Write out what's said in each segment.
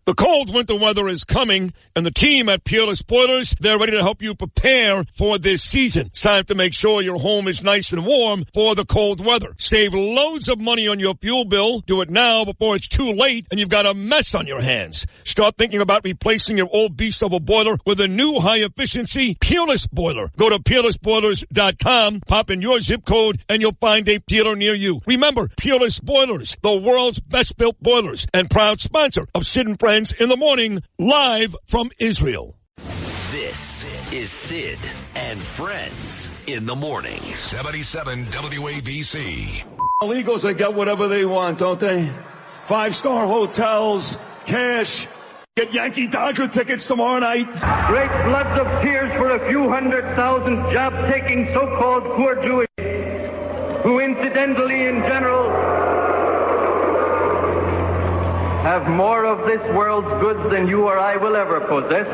The cold winter weather is coming, and the team at Peerless Boilers, they're ready to help you prepare for this season. It's time to make sure your home is nice and warm for the cold weather. Save loads of money on your fuel bill. Do it now before it's too late and you've got a mess on your hands. Start thinking about replacing your old beast of a boiler with a new high-efficiency Peerless Boiler. Go to peerlessboilers.com, pop in your zip code, and you'll find a dealer near you. Remember, Peerless Boilers, the world's best-built boilers, and proud sponsor of Sid and Friends in the Morning, live from Israel. This is Sid and Friends in the Morning. 77 WABC. Illegals, they get whatever they want, don't they? 5-star hotels, cash, get Yankee Dodger tickets tomorrow night. Great floods of tears for a few 100,000 job-taking so-called poor Jews who incidentally in general have more of this world's goods than you or I will ever possess.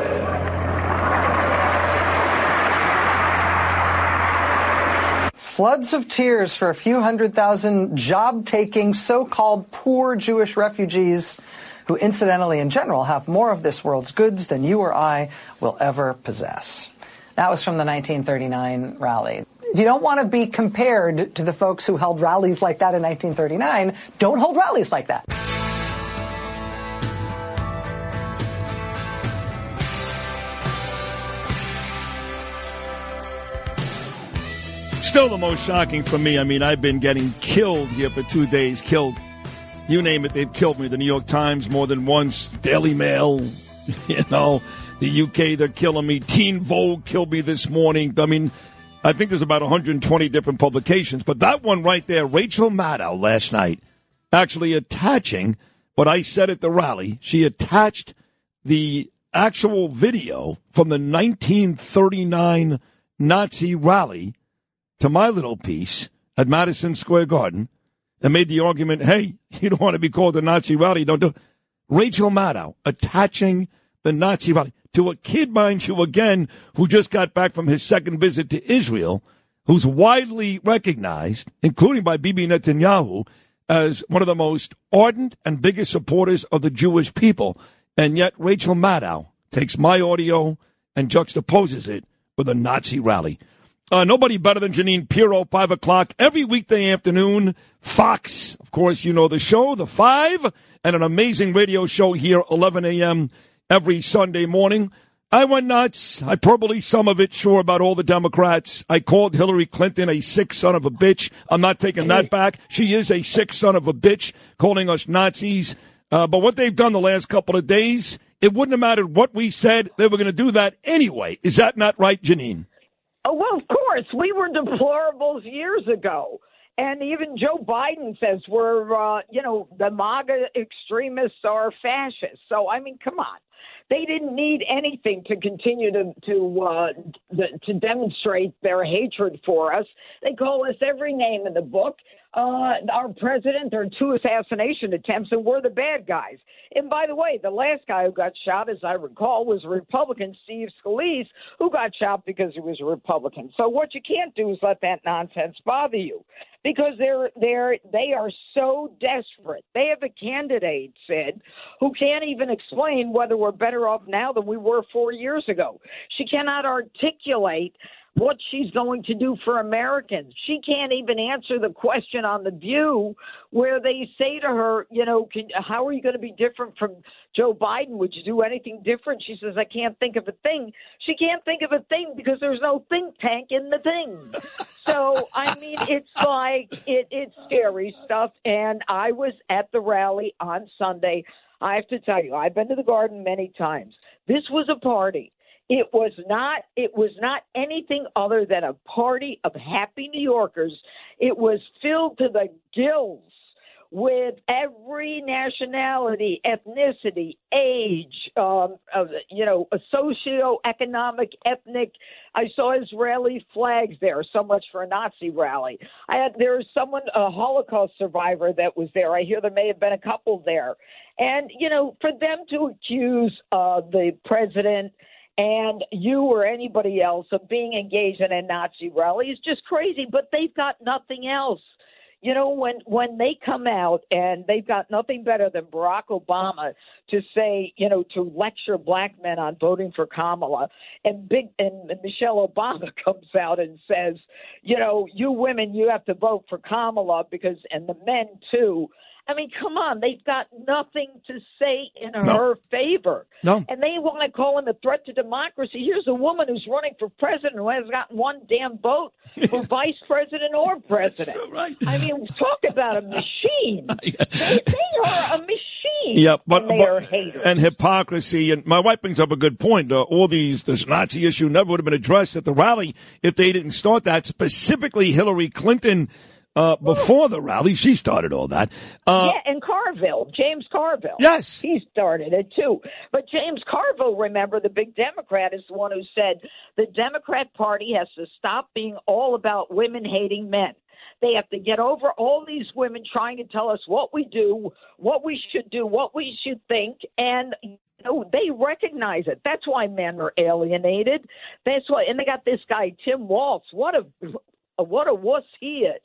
Floods of tears for a few 100,000 job-taking so-called poor Jewish refugees who incidentally in general have more of this world's goods than you or I will ever possess. That was from the 1939 rally. If you don't want to be compared to the folks who held rallies like that in 1939, don't hold rallies like that. Still the most shocking for me. I mean, I've been getting killed here for 2 days. Killed. You name it, they've killed me. The New York Times more than once. Daily Mail. You know, the UK, they're killing me. Teen Vogue killed me this morning. I mean, I think there's about 120 different publications. But that one right there, Rachel Maddow last night, actually attaching what I said at the rally. She attached the actual video from the 1939 Nazi rally to my little piece at Madison Square Garden and made the argument, hey, you don't want to be called a Nazi rally, don't do it. Rachel Maddow attaching the Nazi rally to a kid, mind you, again, who just got back from his second visit to Israel, who's widely recognized, including by Bibi Netanyahu, as one of the most ardent and biggest supporters of the Jewish people. And yet Rachel Maddow takes my audio and juxtaposes it with a Nazi rally. Nobody better than Jeanine Pirro, 5 o'clock, every weekday afternoon. Fox, of course, you know the show, The Five, and an amazing radio show here, 11 a.m. every Sunday morning. I went nuts. Hyperbole, some of it, sure, about all the Democrats. I called Hillary Clinton a sick son of a bitch. I'm not taking that back. She is a sick son of a bitch, calling us Nazis. But what they've done the last couple of days, it wouldn't have mattered what we said. They were going to do that anyway. Is that not right, Jeanine? Oh, well, of course. We were deplorables years ago. And even Joe Biden says we're, the MAGA extremists are fascists. So, I mean, come on. They didn't need anything to continue to demonstrate their hatred for us. They call us every name in the book. Our president, there are 2 assassination attempts, and we're the bad guys. And by the way, the last guy who got shot, as I recall, was Republican Steve Scalise, who got shot because he was a Republican. So what you can't do is let that nonsense bother you, because they are so desperate. They have a candidate, Sid, who can't even explain whether we're better off now than we were 4 years ago. She cannot articulate what she's going to do for Americans. She can't even answer the question on The View where they say to her, how are you going to be different from Joe Biden? Would you do anything different? She says, I can't think of a thing. She can't think of a thing because there's no think tank in the thing. So, I mean, it's like it's scary stuff. And I was at the rally on Sunday. I have to tell you, I've been to the Garden many times. This was a party. It was not anything other than a party of happy New Yorkers. It was filled to the gills with every nationality, ethnicity, age, a socioeconomic, ethnic. I saw Israeli flags there. So much for a Nazi rally. There was someone, a Holocaust survivor, that was there. I hear there may have been a couple there. And, for them to accuse the president and you or anybody else of being engaged in a Nazi rally is just crazy, but they've got nothing else. You know, when they come out and they've got nothing better than Barack Obama to say, you know, to lecture black men on voting for Kamala, and Michelle Obama comes out and says, you know, you women, you have to vote for Kamala because, and the men too. I mean, come on, they've got nothing to say in her favor. No. And they want to call him a threat to democracy. Here's a woman who's running for president who hasn't gotten one damn vote for vice president or president. Right. I mean, talk about a machine. They are a machine. Yeah, but they are haters. And hypocrisy. And my wife brings up a good point. All this Nazi issue never would have been addressed at the rally if they didn't start that. Specifically, Hillary Clinton. Before the rally, she started all that. And Carville, James Carville. Yes. He started it, too. But James Carville, remember, the big Democrat, is the one who said the Democrat Party has to stop being all about women hating men. They have to get over all these women trying to tell us what we do, what we should do, what we should think, and they recognize it. That's why men are alienated. That's why, and they got this guy, Tim Walz. What a wuss he is.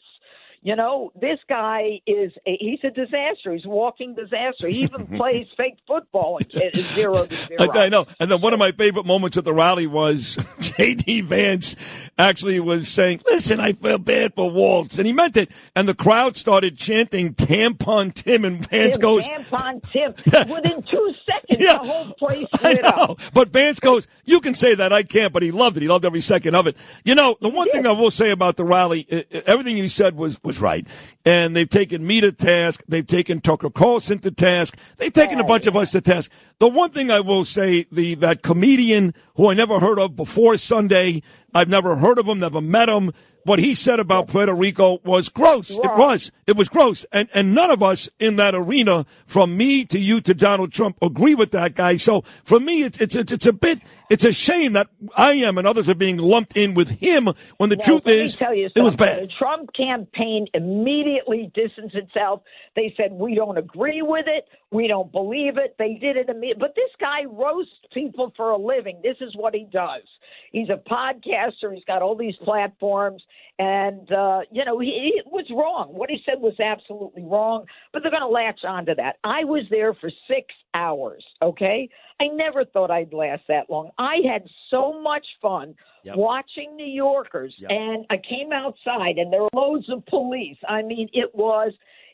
You know, this guy he's a disaster. He's a walking disaster. He even plays fake football and is 0-0. I know. And then one of my favorite moments at the rally was J.D. Vance actually was saying, listen, I feel bad for Waltz. And he meant it. And the crowd started chanting Tampon Tim. And Vance goes, Tampon Tim. Within 2 seconds, the whole place lit up. But Vance goes, you can say that. I can't. But he loved it. He loved every second of it. You know, the one thing I will say about the rally, everything you said was right. And they've taken me to task. They've taken Tucker Carlson to task. They've taken a bunch of us to task. The one thing I will say, that comedian who I never heard of before Sunday, I've never heard of him, never met him. What he said about Puerto Rico was gross. It was gross. And none of us in that arena, from me to you to Donald Trump, agree with that guy. So for me, it's a shame that I am and others are being lumped in with him when the truth is, it was bad. The Trump campaign immediately distanced itself. They said, we don't agree with it. We don't believe it. They did it immediately. But this guy roasts people for a living. This is what he does. He's a podcaster. He's got all these platforms. And, he was wrong. What he said was absolutely wrong. But they're going to latch onto that. I was there for 6 hours, okay? I never thought I'd last that long. I had so much fun watching New Yorkers. And I came outside, and there were loads of police. I mean, it was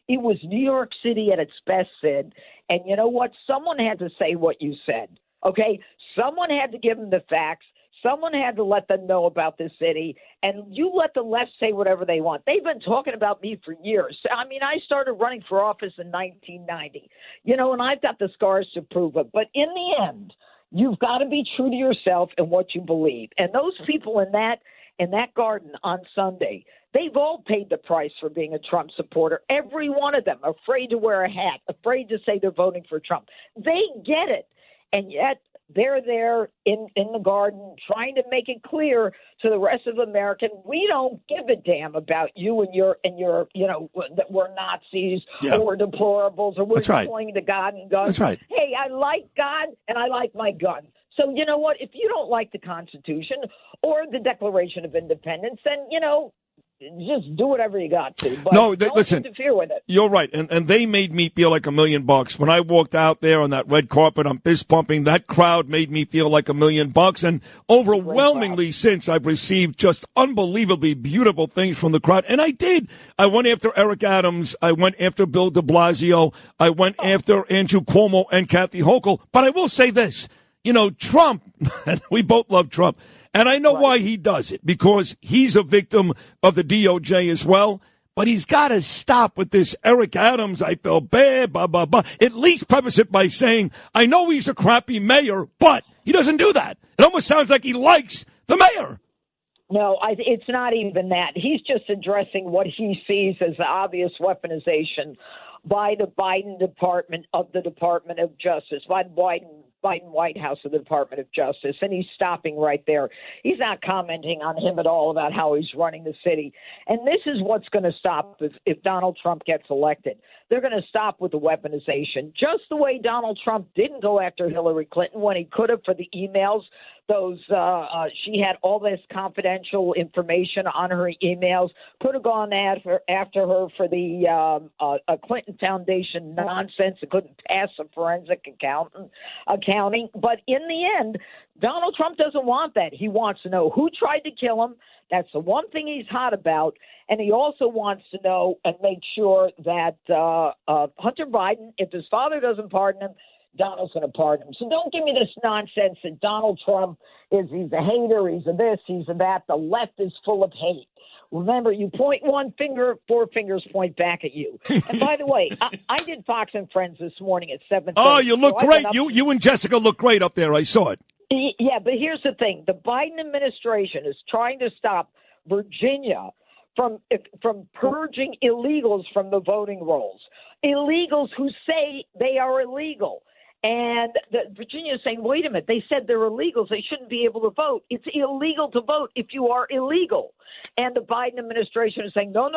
New York City at its best, Sid. And you know what? Someone had to say what you said, okay? Someone had to give them the facts. Someone had to let them know about the city, and you let the left say whatever they want. They've been talking about me for years. I mean, I started running for office in 1990, and I've got the scars to prove it. But in the end, you've got to be true to yourself and what you believe. And those people in that garden on Sunday, they've all paid the price for being a Trump supporter. Every one of them, afraid to wear a hat, afraid to say they're voting for Trump. They get it, and yet they're there in the garden trying to make it clear to the rest of America, we don't give a damn about you and your that we're Nazis or we're deplorables or we're deploying the God and guns. That's right. Hey, I like God and I like my gun. So you know what? If you don't like the Constitution or the Declaration of Independence, then, just do whatever you got to. But don't interfere with it. You're right. And they made me feel like $1 million. When I walked out there on that red carpet, I'm fist pumping. That crowd made me feel like $1 million. And overwhelmingly since, I've received just unbelievably beautiful things from the crowd. And I did. I went after Eric Adams. I went after Bill de Blasio. I went after Andrew Cuomo and Kathy Hochul. But I will say this, Trump, we both love Trump. And I know why he does it, because he's a victim of the DOJ as well. But he's got to stop with this Eric Adams, I feel bad, blah, blah, blah. At least preface it by saying, I know he's a crappy mayor, but he doesn't do that. It almost sounds like he likes the mayor. No, it's not even that. He's just addressing what he sees as the obvious weaponization by the Biden Department of Justice, by the Biden White House of the Department of Justice, and he's stopping right there. He's not commenting on him at all about how he's running the city. And this is what's going to stop if Donald Trump gets elected. They're going to stop with the weaponization, just the way Donald Trump didn't go after Hillary Clinton when he could have for the emails She had all this confidential information on her emails. Could have gone after her for the Clinton Foundation nonsense. It couldn't pass a forensic accounting. But in the end, Donald Trump doesn't want that. He wants to know who tried to kill him. That's the one thing he's hot about. And he also wants to know and make sure that Hunter Biden, if his father doesn't pardon him, Donald's going to pardon him. So don't give me this nonsense that Donald Trump he's a hater, he's a this, he's a that. The left is full of hate. Remember, you point one finger, four fingers point back at you. And by the way, I did Fox and Friends this morning at 7:30. Oh, you look great. You and Jessica look great up there. I saw it. Yeah, but here's the thing. The Biden administration is trying to stop Virginia from purging illegals from the voting rolls. Illegals who say they are illegal. And Virginia is saying, wait a minute, they said they're illegals. They shouldn't be able to vote. It's illegal to vote if you are illegal. And the Biden administration is saying, no,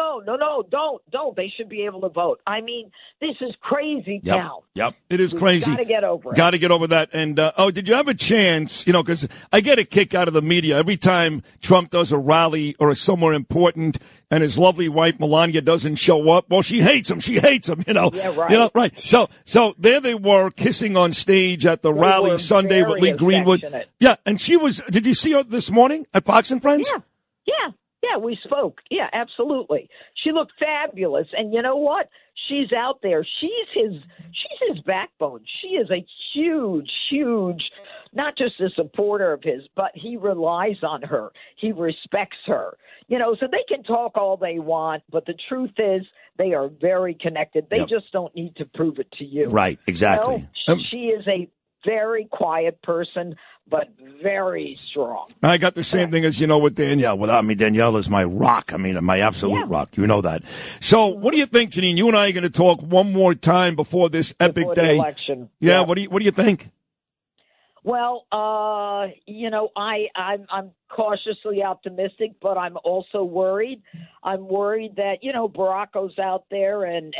don't. They should be able to vote. I mean, this is crazy town. Yep, it is crazy. Got to get over it. Got to get over that. And, did you have a chance, because I get a kick out of the media every time Trump does a rally or somewhere important and his lovely wife Melania doesn't show up. Well, she hates him. Yeah, right. Right. So there they were kissing on stage at the rally Sunday with Lee Greenwood. Yeah, and she was, did you see her this morning at Fox and Friends? Yeah, we spoke. Yeah, absolutely. She looked fabulous. And you know what? She's out there. She's his backbone. She is a huge, not just a supporter of his, but he relies on her. He respects her. So they can talk all they want, but the truth is they are very connected. They just don't need to prove it to you. Right, exactly. She is a very quiet person, but very strong. I got the same thing as, with Danielle. Without me, Danielle is my rock. I mean, my absolute rock. You know that. So what do you think, Jeanine? You and I are going to talk one more time before this epic day. The election. Yeah, what do you think? Well, I'm cautiously optimistic, but I'm also worried. I'm worried that, Barack goes out there and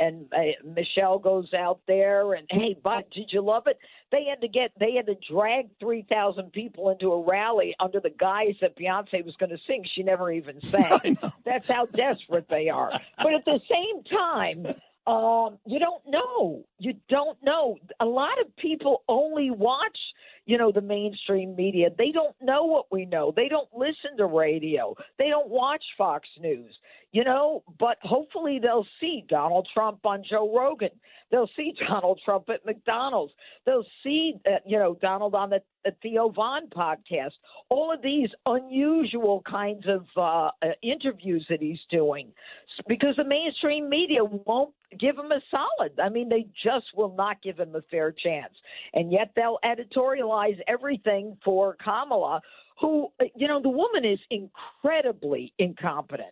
Michelle goes out there and, hey, but did you love it? They had to drag 3,000 people into a rally under the guise that Beyonce was going to sing. She never even sang. That's how desperate they are. But at the same time, you don't know. You don't know. A lot of people only watch the mainstream media. They don't know what we know. They don't listen to radio. They don't watch Fox News, but hopefully they'll see Donald Trump on Joe Rogan. They'll see Donald Trump at McDonald's. They'll see, Donald on the Theo Von podcast. All of these unusual kinds of interviews that he's doing because the mainstream media won't give him a solid. I mean, they just will not give him a fair chance. And yet they'll editorialize everything for Kamala, who, the woman is incredibly incompetent.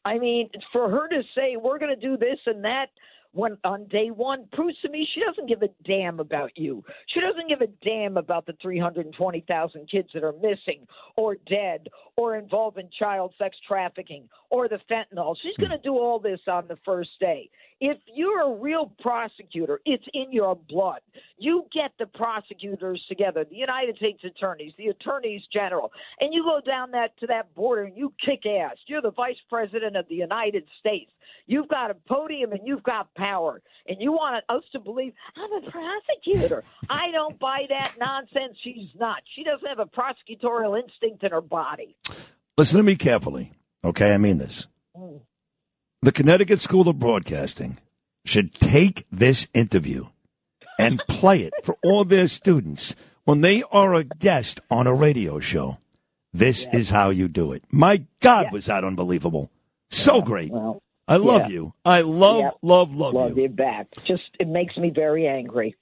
I mean, for her to say, we're going to do this and that, when on day one, proves to me she doesn't give a damn about you. She doesn't give a damn about the 320,000 kids that are missing or dead or involved in child sex trafficking or the fentanyl. She's going to do all this on the first day. If you're a real prosecutor, it's in your blood. You get the prosecutors together, the United States attorneys, the attorneys general, and you go down to that border and you kick ass. You're the vice president of the United States. You've got a podium and you've got power, and you want us to believe I'm a prosecutor. I don't buy that nonsense. She's not. She doesn't have a prosecutorial instinct in her body. Listen to me carefully, okay? I mean this. The Connecticut School of Broadcasting should take this interview and play it for all their students when they are a guest on a radio show. This is how you do it. My God, was that unbelievable. So great. Well, I love you. I love you. You back. It makes me very angry.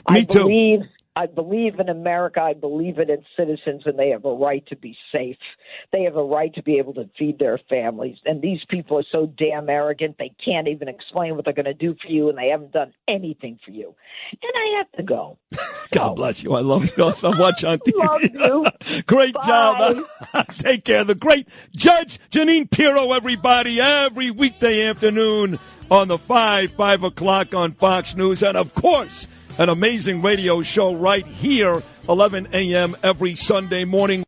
Me too. I believe in America. I believe in its citizens, and they have a right to be safe. They have a right to be able to feed their families. And these people are so damn arrogant, they can't even explain what they're going to do for you, and they haven't done anything for you. And I have to go. God bless you. I love you so much on TV. Love you. Great Bye. job. Take care. The great Judge Jeanine Pirro, everybody, every weekday afternoon on the 5 o'clock on Fox News. And, of course, an amazing radio show right here, 11 a.m. every Sunday morning.